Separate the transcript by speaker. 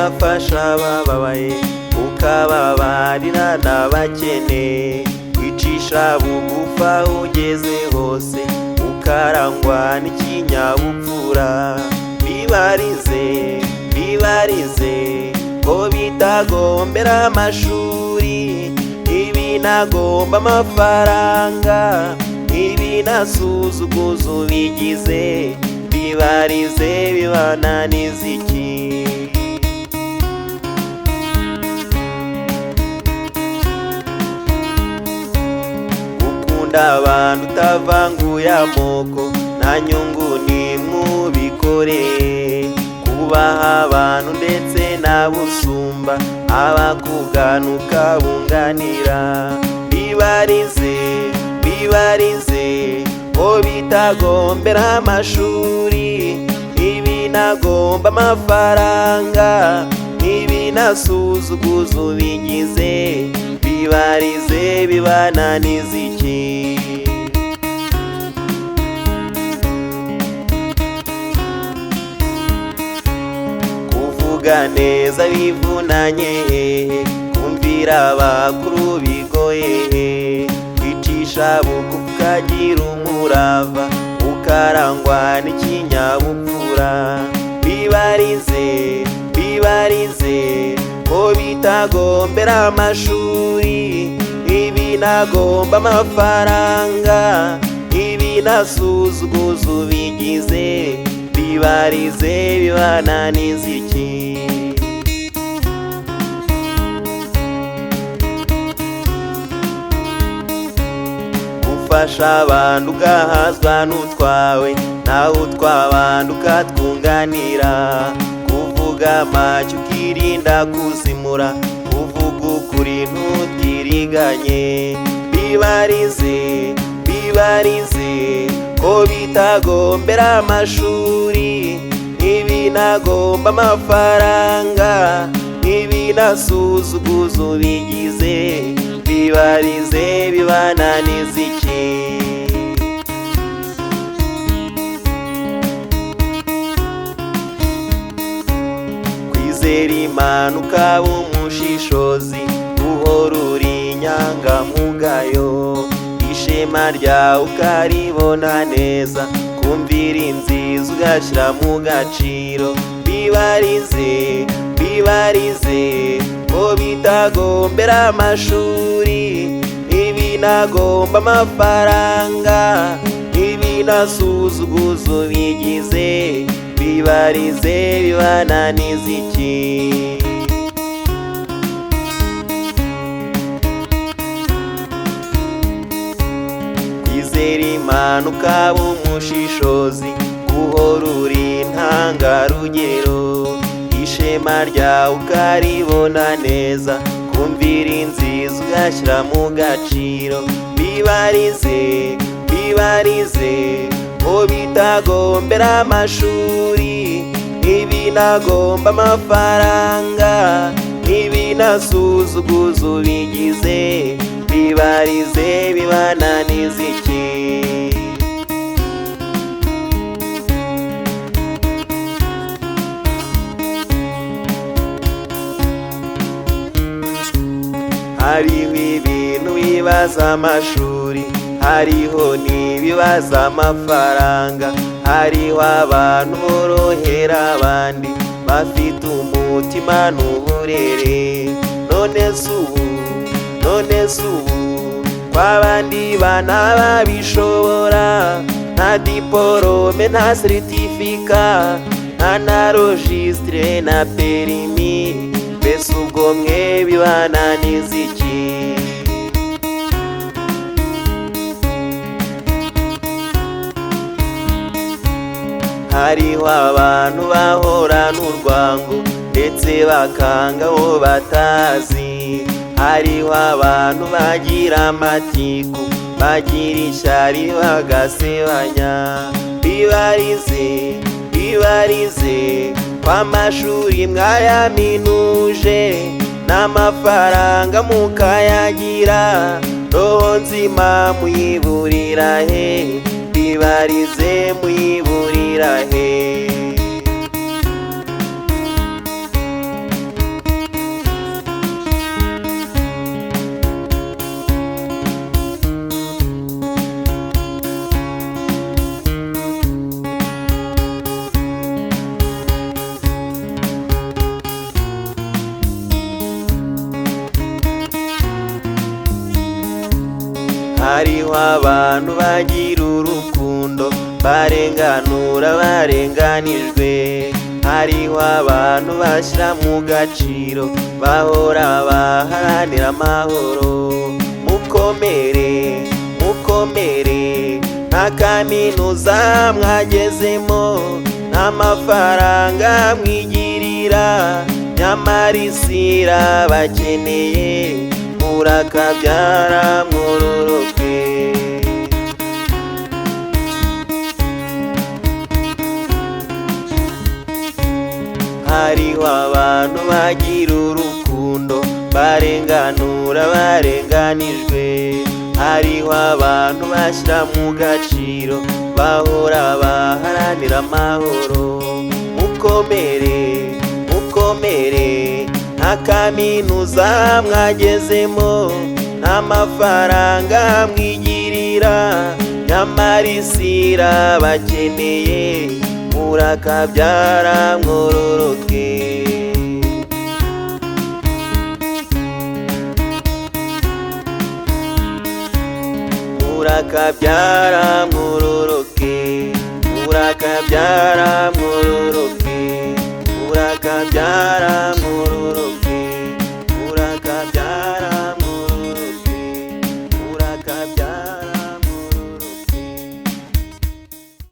Speaker 1: ugafasha abababaye, ukababarira n'abakene, wicisha bugufi aho ugeze hose, ukarangwa n'ikinyabupfura. Bibarize bibarize ko bitagombera amashuri, ibinagomba amafaranga, ibinasuzuguza ubigize. Bibarize bibananiza iki? Gukunda abantu utavanguye amoko, nta nyungu n'imwe ubikoreye. Kubaha abantu ndetse n'abusumba, abakugana ukabunganira. Bibarize bibarize ko bitagombera amashuri, ibinagomba amafaranga, ibinasuzuguza ubigize. Bibarize bibananiza iki? Kuvuga neza bivunanye, kumvira abakuru bigoye, kwicisha bugufi ukagira umurava, ukarangwa n'ikinyabupfura. Bibarize bibarize ko bitagombera amashuri, ibinagomba amafaranga, ibinasuzuguza ubigize. Bibarize bibananiza iki? Gufasha abantu ugahazwa n'utwawe, nawe utw'abandi ukatwunganira. Kuvuga make ukirinda kuzimura, kuvuga ukuri ntutiriganye. Bibarize bibarize ko bitagombera amashuri, ibinagomba amafaranga, ibinasuzuguza ubigize. Bibarize bibananiza iki? Kwizera Imana ukaba umushishozi, uhora uri inyangamugayo, ishema ryawe ukaribona neza, kumvira inziza ugashyira mu gaciro. Bibarize bibarize ko bitagombera amashuri, ibinagomba amafaranga, ibinasuzuguza ubigize. Bibarize bibananiza iki? Kwizera Imana ukaba umushishozi, uhora uri intangarugero, ishema ryawe ukaribona neza, kumvira inziza ugashyira mu gaciro. Bibarize bibarize ko bitagombera amashuri, ibinagomba amafaranga, ibinasuzuguza ubigize. Bibarize bibananiza iki? Hariho ibintu bibaza amashuri, hariho n'ibibaza amafaranga. Hariho abantu borohera abandi, bafite umutima n'uburere. None se ubu kw'abandi bana babishobora, nta diporome nta seritifika, nta na rojisitire na perimi. Mbese ubwo mwe bibananiza iki? Hariho abantu bahorana urwango, ndetse bakanga abo batazi. Hariho abantu bagira amatiku, bagira ishyari bagasebanya. Bibarize bibarize kw'amashuri mwayaminuje, n'amafaranga mukayagira, roho nzima muyiburira he? Bibarize muyiburira he? abantu bagira urukundo barenganura barenganijwe, hariho abantu bashyira mu gaciro bahora baharanira amahoro. Mukomere mukomere nta kaminuza mwagezemo n'amafaranga mwigirira, nyamara isi irabakeneye murakabyara mwororoke. Hariho abantu bagira urukundo barenganura barenganijwe, hariho abantu bashyira mu gaciro bahora baharanira amahoro. Mukomere mukomere nta kaminuza mwagezemo n'amafaranga mwigirira, nyamara isi irabakeneye murakabyara mwororoke. Murakabyara mwororoke, murakabyara mwororoke, murakabyara mwororoke, murakabyara mwororoke, murakabyara